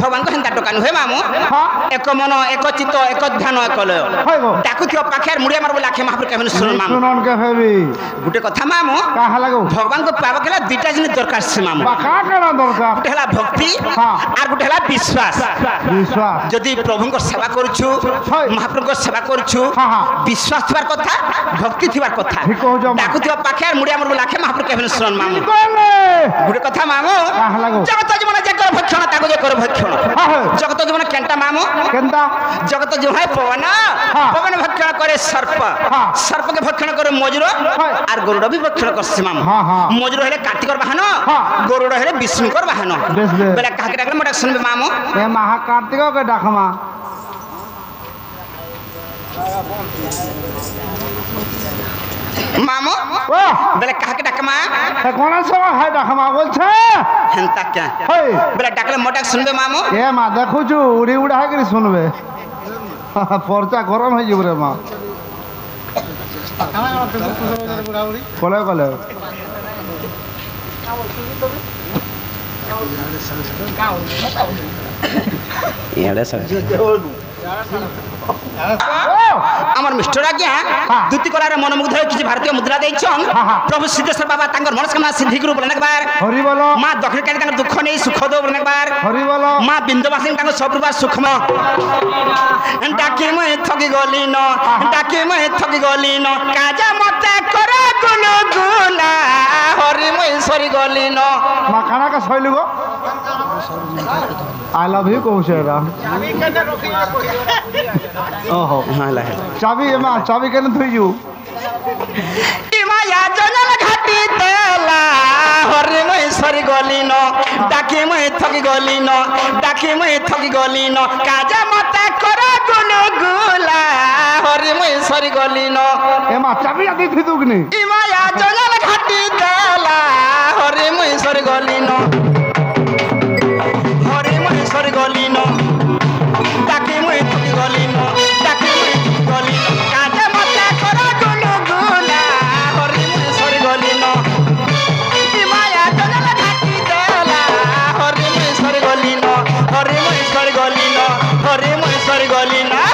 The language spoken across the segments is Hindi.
भगवान को हेंता टोका नुहे मामो एक मन एक चित्त एक ध्यान एक लय डाकुथियो पाखेर मुड़िया मारबो लाखे महापुर केमन सुन मामो सुनन के हेबी गुटे कथा मामो काहा लागो भगवान को पावा केला दुटा जिनिस दरकार से मामो का केना दरकार गुटे हला भक्ति आर गुटे हला विश्वास विश्वास जदि प्रभु को सेवा करूछु महाप्रभु को सेवा करूछु विश्वास थिबार कथा भक्ति थिबार कथा डाकुथियो पाखेर मुड़िया मारबो लाखे महापुर केमन सुन मामो गुटे कथा मामो काहा लागो जगत जीवन जकर भक्षण ताको जकर भक्षण जगत जीवन केंटा मामो केंटा जगत जीवन है पवन पवन भक्षण करे सर्प सर्प के भक्षण करे मजुर और गरुड़ भी भक्षण करसे मामो मजुर हेले कार्तिकर वाहन गरुड़ हेले विष्णुकर वाहन बेला काके डाकले मोटा सुनबे मामो ए महा कार्तिक के डाकमा मामो बेला काके डाकमा ए कोना सब है डाकमा बोलछे हेंता क्या हे बेला डाकले मोटा सुनबे मामो ए मा देखु छु उड़ी उड़ा के सुनबे परचा गरम हो जिबरे मा कोले कोले याडे सर আমার মিস্টার আজ্ঞা দুতি কলার মনোমুগ্ধ হয়ে কিছু ভারতীয় মুদ্রা দেইছন প্রভু সিদ্ধেশ্বর বাবা তাঙ্কর মনস্কামনা সিদ্ধি করু বলেন একবার হরি বল মা দক্ষিণকালী তাঙ্কর দুঃখ নেই সুখ দো বলেন একবার হরি বল মা বিন্দুবাসিনী তাঙ্কর সবরূপা সুখম ডাকি মই ঠকি গলি ন ডাকি মই ঠকি গলি ন কাজা মতে করে গুলো গুলা হরি মই সরি গলি ন মা কানা কা সইলু গো आई लव यू कहू रा ओहो हाला चाबी एमा चाबी केन थइजू इमाया जंगल घाटी तेला हरे मैं सरी गली न डाकी मैं थकी गली न डाकी मैं थकी गली न काजा मते करे गुलु गुला हरे मैं सरी गली न एमा चाबी आदि थी दुगनी इमाया जंगल घाटी तेला हरे मैं सरी गली न सरी गली न डाकी मैं थकी गली न डाकी मैं गली न काजे मते करे गुलु गुला हरि मैं सरी गली न इमाया जंगल घाटी देला हरि मैं सरी गली न हरि मैं सरी गली न हरि मैं सरी गली न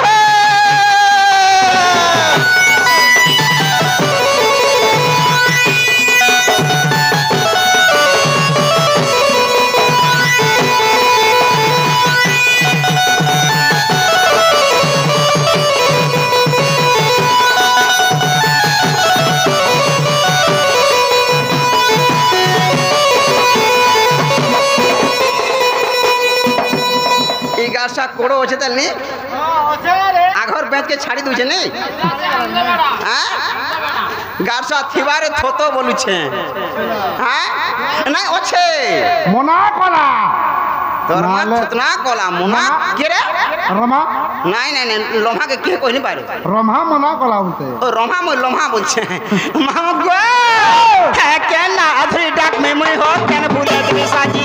गासा कोड़ो होचे तलनी आघर बेच के छाड़ी दूचे नहीं हां गासा थिवारे थोतो बोलु छे हां नहीं ओछे मोना कोला तोर मा थुतना कोला मोना के रे रमा नहीं नहीं नहीं लोहा के के कोई नहीं पारे रमा मोना कोला बोलते ओ रोमा मो लोहा बोलछे मामा गो है के ना अधरी डाक में मुई हो केन भूले दे साजी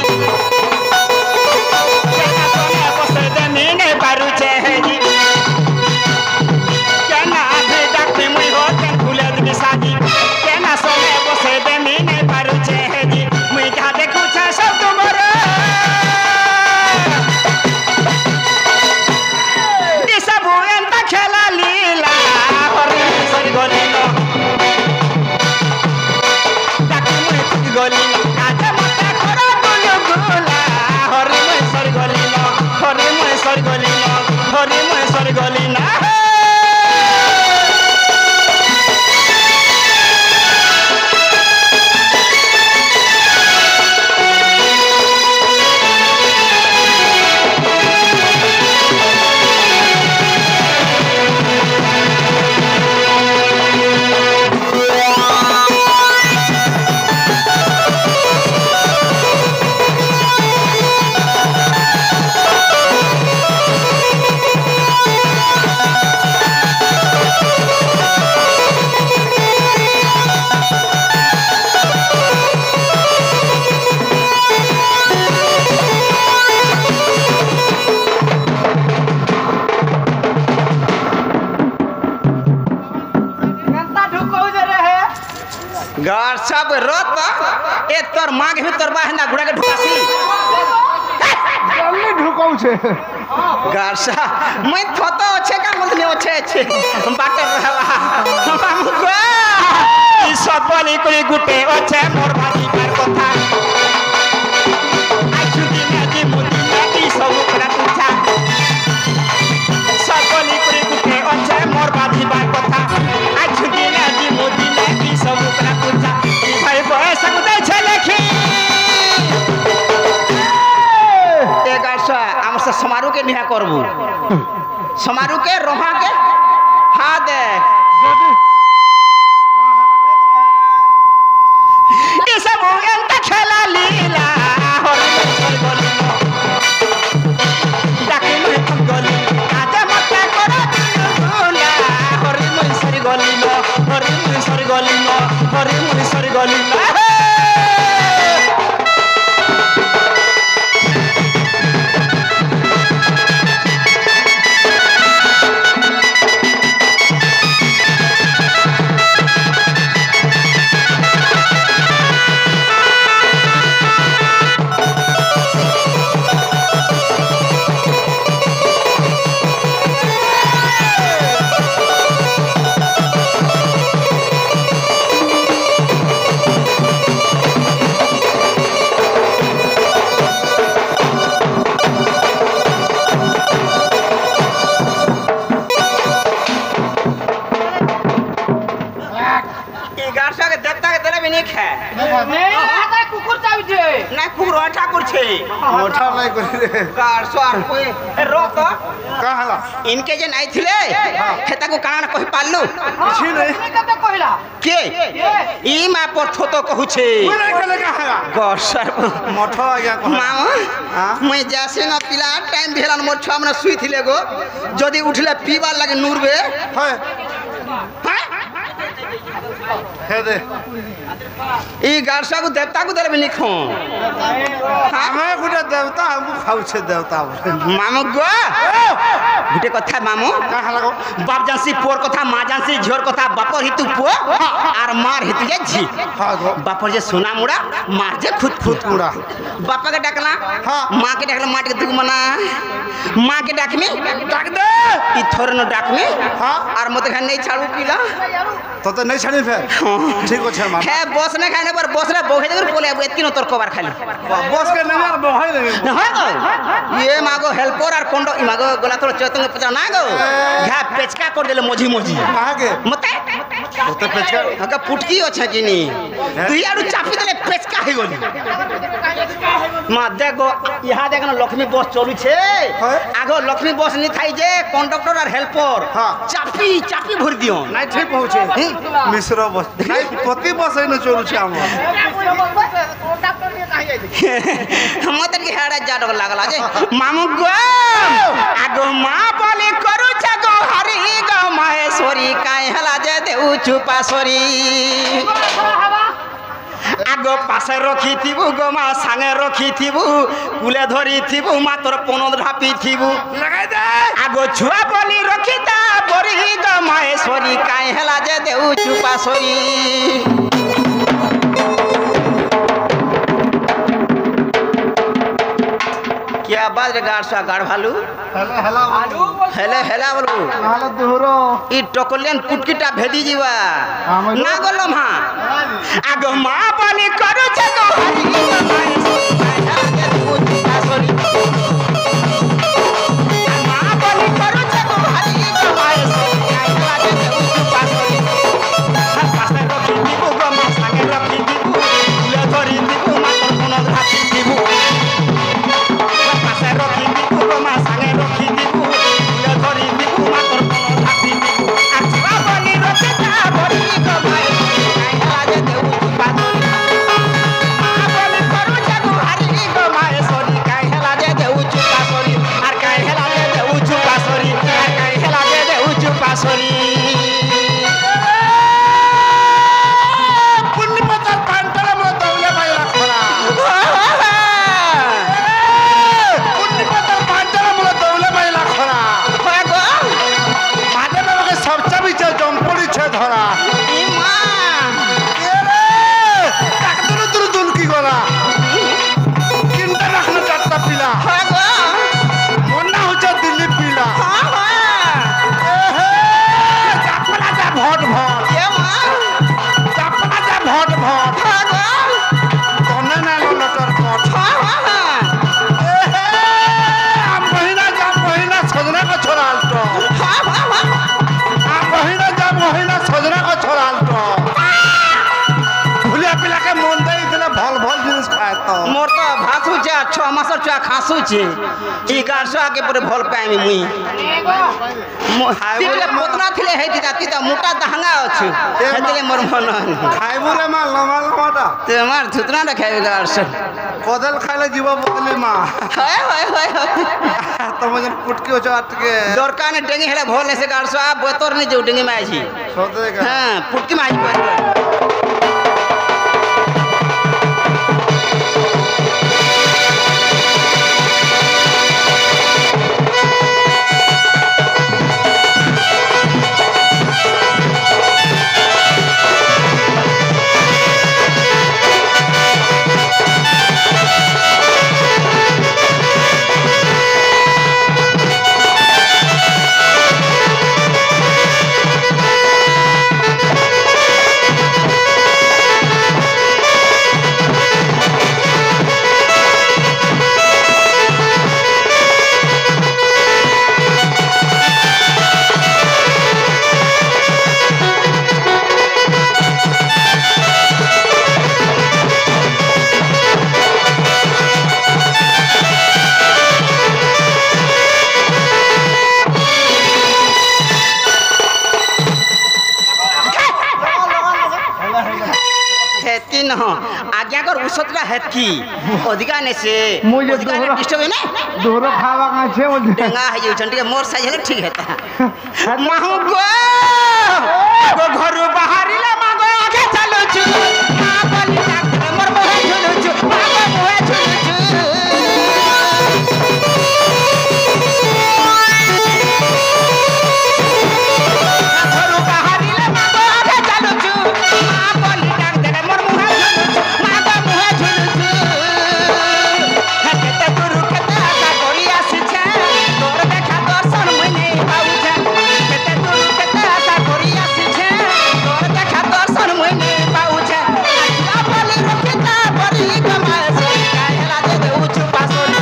नहीं पारू छे जी क्या ना आधे डाक में मुई हो के भूले दे साजी क्या ना सोने बसे दे नहीं पारू छे जी मुई जा देखू छे सब तुमरे ई सब एंता खेला लीला हरि सरी गली न डाक मुई थकी गली न काजे मते करा गुलु गुला हरि मुई सरी गली न हरि मुई सरी गली न हरि मुई सरी गली न गार सब रोत ए तोर मांग भी तोर बाहना गुड़ा के ढुकासी जल्दी ढुकाउछे गारसा मैं थतो अच्छे का बोलते अच्छे अच्छे बाटे रहला मामू को ई सब बोली कोई गुटे अच्छे मोर भाई पर कथा आज दिन आज मुदी ई सब करा तुछा सब बोली कोई गुटे अच्छे मोर भाई पर कथा आज दिन आज मुदी ई सब करा तुछा भाई बयस गुदे छे लेखी ए गारसा हम से समारोह के निहा करबू समारोह के रोहा के हाँ दे ये सब एंता खेला लीला हर गली डाके में गली आजा मत करा दुनिया हर मुई सरी गली हर मुई सरी गली हर मुई सरी गली कुकुर चाबिछे ना कुकुर ठाकुर छे मोठा नहीं करी रे कार स्वार कोई रोक तो का हला इनके जे नहीं थिले हेता को काना कहि पाललु किछि नहीं कते कहला के ई मा पर थतो कहू छे कोई नहीं कले का हला गसर मोठा आज्ञा कह मामा मैं जासे न पिला टाइम भेलन मोर छुआ मन सुई थिले गो जदी उठले पीबा लागे नूरबे है हां हे दे ई गारसा को देवता को देले निखो हमें गुटे देवता हमको खाउछे देवता मामू गो गुटे कथा मामू का हला को बाप जानसी पोर कथा मां जानसी झोर कथा बापर हितु पो आर मार हितु जे झी हां गो बापर जे सोना मुड़ा मार जे खुद खुद मुड़ा बापा के डाकला हां मां के डाकला माटी के दुग मना मां के डाक में डाक दे ई थोर न डाक में हां आर मत घर नहीं छाड़ू पीला तो नहीं छानी फिर ठीक हो छे मार है बस ने खाने पर बस रे बोहे देर बोले एतकी न तोर कबार खाली बस के नहीं यार बहाई नहीं हां ये मागो हेल्पर आर कोंडो ई मागो गोला तोर चतंग पचा ना गो घा पेचका कर देले मोजी मोजी कहां के मते तो पेचका हका पुटकी अछि जिनी तू यार चापी देले पेचका हे गोली मा देखो यहां देखन लक्ष्मी बस चलू छे आगो लक्ष्मी बस नहीं थाई जे कंडक्टर और हेल्पर चापी चापी भर दियो नहीं ठीक पहुंचे मिश्र बस नहीं पति बस है न चलू छे हम मत के हाड़ा जाड लागला जे मामू गो आगो मां बोले करू जागो हरि गो महेश्वरी काई हला जे देउ चुपा सोरी आगो पासे रखी थिबु गो मा संगे रखी थिबु कुले धरी थिबु मा तोर पनो ढापी थिबु लगाय दे आगो छुआ बोली रखीता बोरी गो महेश्वरी काई हला जे देउ चुपा सोरी क्या बात रे गारसा गाड़ भालू हेला हेला आलू हेले हेला बोलू हालत दोहरो ई टोकलेन कुटकिटा भेदी जीवा ना गोलम हां आगो मां बोली करू जगो हरि मां बोली करू जगो हरि पासे रखी दीबू गो मा संगे रखी दीबू ले धरी दीबू मा तोर कोनो घाटी दीबू पासे रखी दीबू गो मा संगे रखी दीबू ले धरी दीबू मा तोर कोनो घाटी दीबू आछवा बोली रखता बोली गो भाई काई लाजे देउ पादरी मां बोली करू जगो मोर छुआ खासुचे ई गारसुआ के पूरे भल पाइमी मुई तिले पोतना थिले हेति जाति त मोटा दहंगा अछि हेतिले मोर मन खाइबुरे माल नमाल माता ते मार थुतना न खाइ गारस कदल खाइले जीव बदली मा हाय हाय हाय तम जन पुटकी हो चाट के दरका ने डेंगी हेले भोले से गारसुआ बोतर नि जो डेंगी माइछि सोते का हां पुटकी माइछि हेतिन आज्ञा कर उसतरा हेतकी अधिका ने से मुझे अधिका ने डिस्टर्ब है ना दोहरो खावा का छे मुझे डेंगा है जो चंटी के मोर साइज है ठीक है माहू गो घर बाहरी ला मागो आगे चलो छु मां बोली डॉक्टर मोर मोहे झुलु छु मागो मोहे झुलु छु घर बाहरी ला मागो आगे चलो छु मां बोली डॉक्टर मोर मोहे झुलु छु मागो मोहे झुलु छु हते गुरु कते आशा करी आसी छे तोर देखा दर्शन मने पाउ छे कते गुरु कते आशा करी आसी छे तोर देखा दर्शन मने पाउ छे आ बोली रखता बड़ी कमाए से काहेला दे उचु पासोरी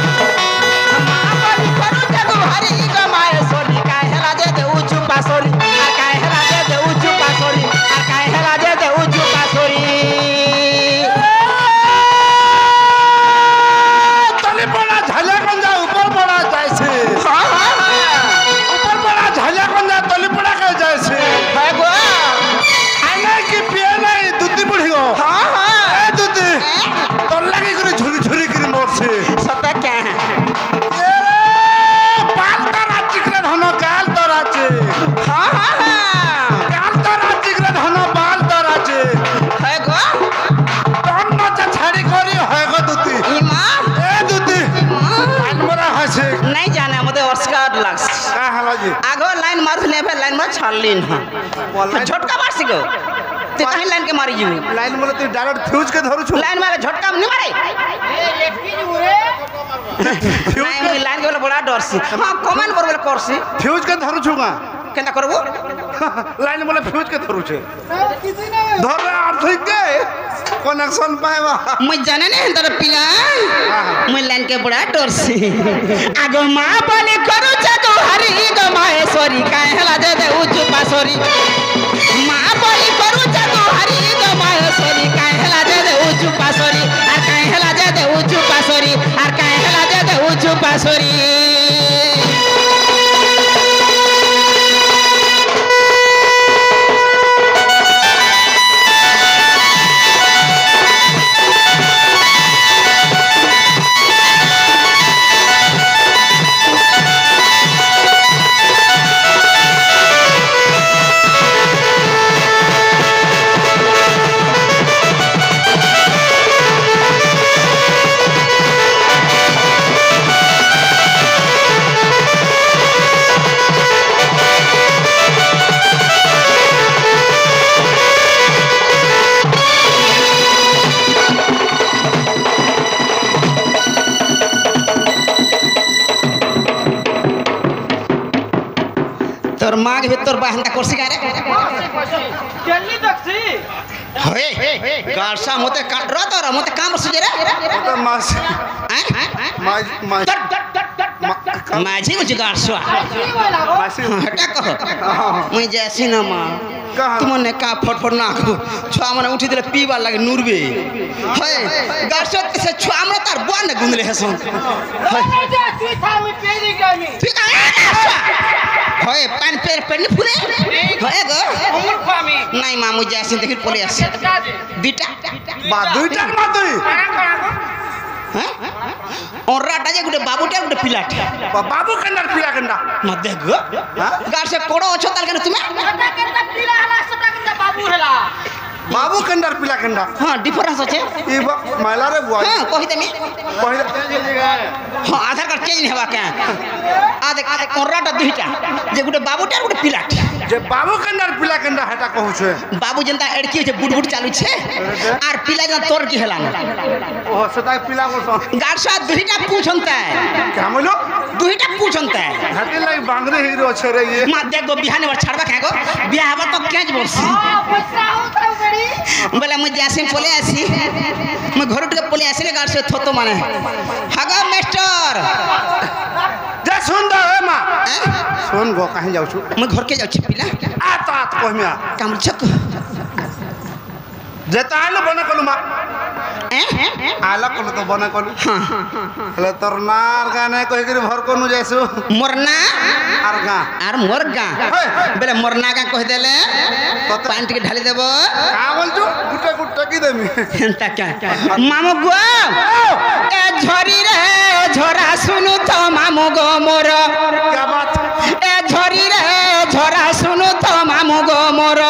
मां बोली करू जग हरी कमाए सोनी काहेला दे उचु पासोरी आ काहेला दे उचु पासोरी आ काहेला दे उचु पासोरी तले पड़ा झाला गंजा ऊपर पड़ा जाय छे हां हां ऊपर पड़ा झाला गंजा तले पड़ा के जाय छे है गो आने की पिए नहीं दूधी बुढ़ी गो हां हां ए दूधी तोर लागी करे झुरी झुरी करी मोर छे सता क्या है ए बाल तो राची करे धनो गाल तो राचे हां हां गाल तो राची करे धनो बाल तो राचे है गो तन नचा छाड़ी करी है गो दूधी इमा ए दूधी लाइन मरा हसे नहीं जाने मुझे ऑस्कार लग्स का हला जी आगो लाइन मार ने पे लाइन में छालीन हां झटका मार सिको ते कहीं लाइन के मारी जी लाइन मोले तू डायरेक्ट फ्यूज के धरू छु लाइन मारे झटका नहीं मारे नहीं मुझे लाइन के वाला बड़ा डर सी हां कमेंट पर बोले करसी फ्यूज के धरू छुगा केना करबो लाइन मोले फ्यूज के धरू छे धरे अर्थ के कनेक्शन पाएबा मैं जाने नहीं तर पिला मैं लाइन के बड़ा डर सी आगो मां बोले करू जगो हरी गो माहेश्वरी काहेला दे उचु पासोरी मां बोली करू जगो हरी गो माहेश्वरी काहेला दे उचु पासोरी आ काहेला दे उचु पासोरी आ काहेला दे उचु पासोरी तोर माग भीतर बाहनता करसी का रे जल्दी दक्षी होए गारसा मोते काट रो तोरा मोते काम सुजे रे तो मास माज माज माझी मुझे गारसा मासी हटा कहो मैं जैसी न मां कहाँ? तुमने का फटफट ना को छुआ माने उठी दिले पीबार लागे नुरबे है गार्सत से छुआ हमरा तार बन गुंदले हसन है তুই থামি পেরি গামি ठीक है है पान पेर पेन फुले है गो অমর খামি नहीं मामू जैसे देखि पले आसे কাজে दुईटा बा दुईटा मा तुई हैं और राटा जे गुटे बाबूटा गुटे पिलाटे बाबू कंडर पिला कंडा मत देखो गार से कोड़ो अछो ताल के तुमे কথা কেনটা পিলা হলা সেটা কিন্তু বাবু হলা बाबू कंडर पिला कंडा हां डिफरेंस আছে ई महिला रे बुआ हां कहि देमी पहिले हां आधार कार्ड चेंज हेबा के आधे और राटा दुईटा जे गुटे बाबूटा गुटे पिलाटे जे बाबू कंडर पिला कंडा हटा कहू छे बाबू जनता एड़की छे बुडबुड चालू छे आर पिला जन तोर की हेला ओ सदाय पिला को गार से दुईटा पूछनता क्या बोलो दुईटा पूछनता हटे लाई बांगरे हीरो छे रे ये मा देख गो बिहाने वर छाड़बा के गो बियाह हबा तो केज बोलसी পয়সা হতো গড়ি बोले मुझे आसे पले आसी मैं घर उठ के पले आसी गार से थोतो माने हागा मास्टर जे सुन दो ए मां सुन गो कहीं जाऊ छु मैं घर के जाऊ छी पिला आत कहमिया काम छक जे ताले बने कलु मा आला कलु तो बने कलु हां हले तोर नार गाने कहि के भर कोनु जैसु मोरना आर गा आर मोरगा बेले मोरना का कह देले तो पानी के ढाली देबो का बोल छु गुटे गुटे की देमी हेंता क्या मामू गो ए झरी रे झरा सुनु तो मामू गो मोर क्या बात ए झरी रे झरा सुनु तो मामू गो मोर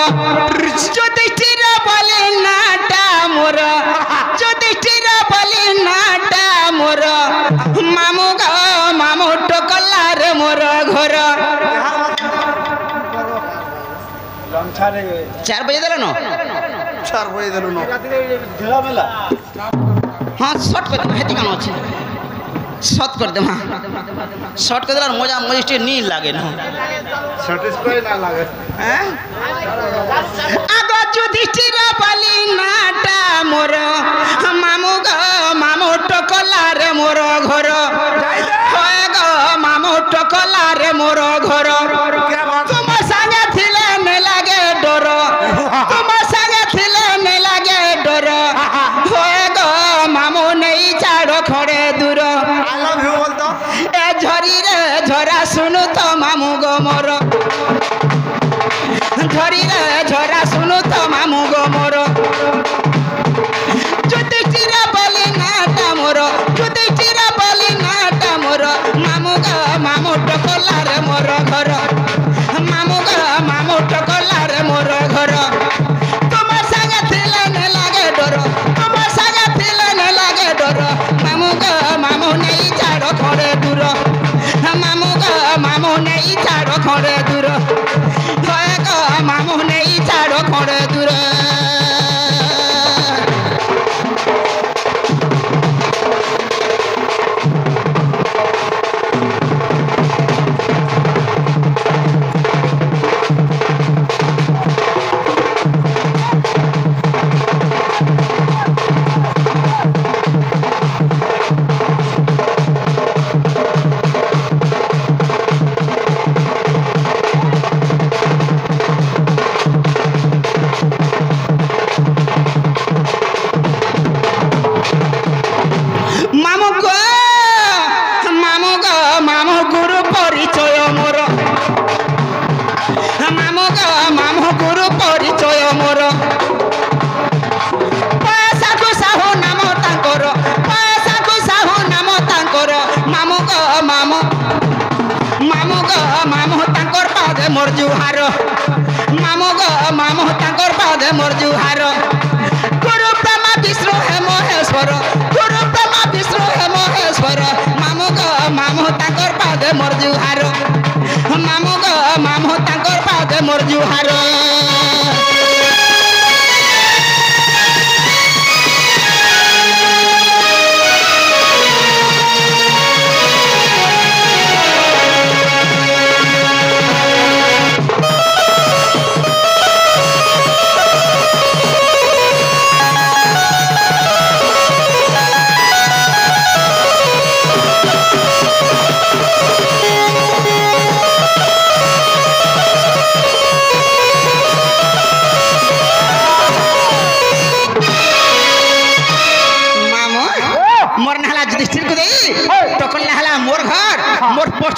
ज्योतिषीर बोले नाटा मोर ज्योतिषीर बोले नाटा मोर मामू गो मामू टोकला रे मोर घर 4 बजे देलो न 4 बजे देलु न हाँ शॉर्ट कर दे हेती काम अछि शॉर्ट कर दे हां शॉर्ट कर देला मजा मजिस्ट्रेट नी लागे न सैटिस्फाई ना लागे हैं आगो जुधिष्ठिर बलि नाटा मोर मामू गो मामू टोकला रे मोर घर होय गो मामू टोकला रे मोर घर क्या बात तुम संगे थिले ने लागे डर तुम संगे थिले ने लागे डर होय गो मामू नहीं चाड़ो खड़े दूर आई लव यू बोल तो ए झरी रे झरा सुनु तो मामू गो मोर झरी रे झरा सुनु तो मामू गो मोर जुधिष्ठिर बलि नाटा मोर जुधिष्ठिर बलि नाटा मोर मामू गो मामू टोकला रे मोर घर मामू गो मामू टोकला रे मोर घर तुम संगे थिले ने लागे डर तुम संगे थिले ने लागे डर मामू गो मामू नहीं चाड़ो खड़े दूर मामू गो मामू नहीं चाड़ो खड़े दूर होय गो मामू नहीं चाड़ो खड़े दूर मामू गो मामू गुरु परिचय मोर मामू गो मामू गुरु परिचय मोर पैसा को साहू नाम तांकर पैसा को साहू नाम तांकर मामू गो मामू मामू गो मामू तांकर पादे मोर जुहार मामू गो मामू तांकर पादे मोर जुहार गुरु ब्रह्मा विष्णु हे महेश्वर गुरु ब्रह्मा विष्णु हे महेश्वर मामू गो मामू तांकर पादे मोर जुहार मामू गो मामू तांकर पादे मोर जुहार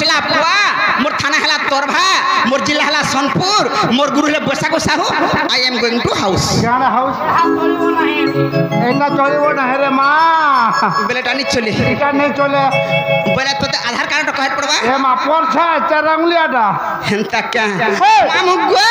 चला पुआ मोर थाना हला तोरभा मोर जिला हला सोनपुर मोर गुरु हला बसाको Sahu I am going to house गाना हाउस एना चलिबो ना रे मा बेलेटा नहीं चले এটা নেই চলে बोले तो आधार कार्ड कहत पड़वा এ মা পড়ছে চার আঙ্গুলিয়াটা हेंता क्या हे! मामू गो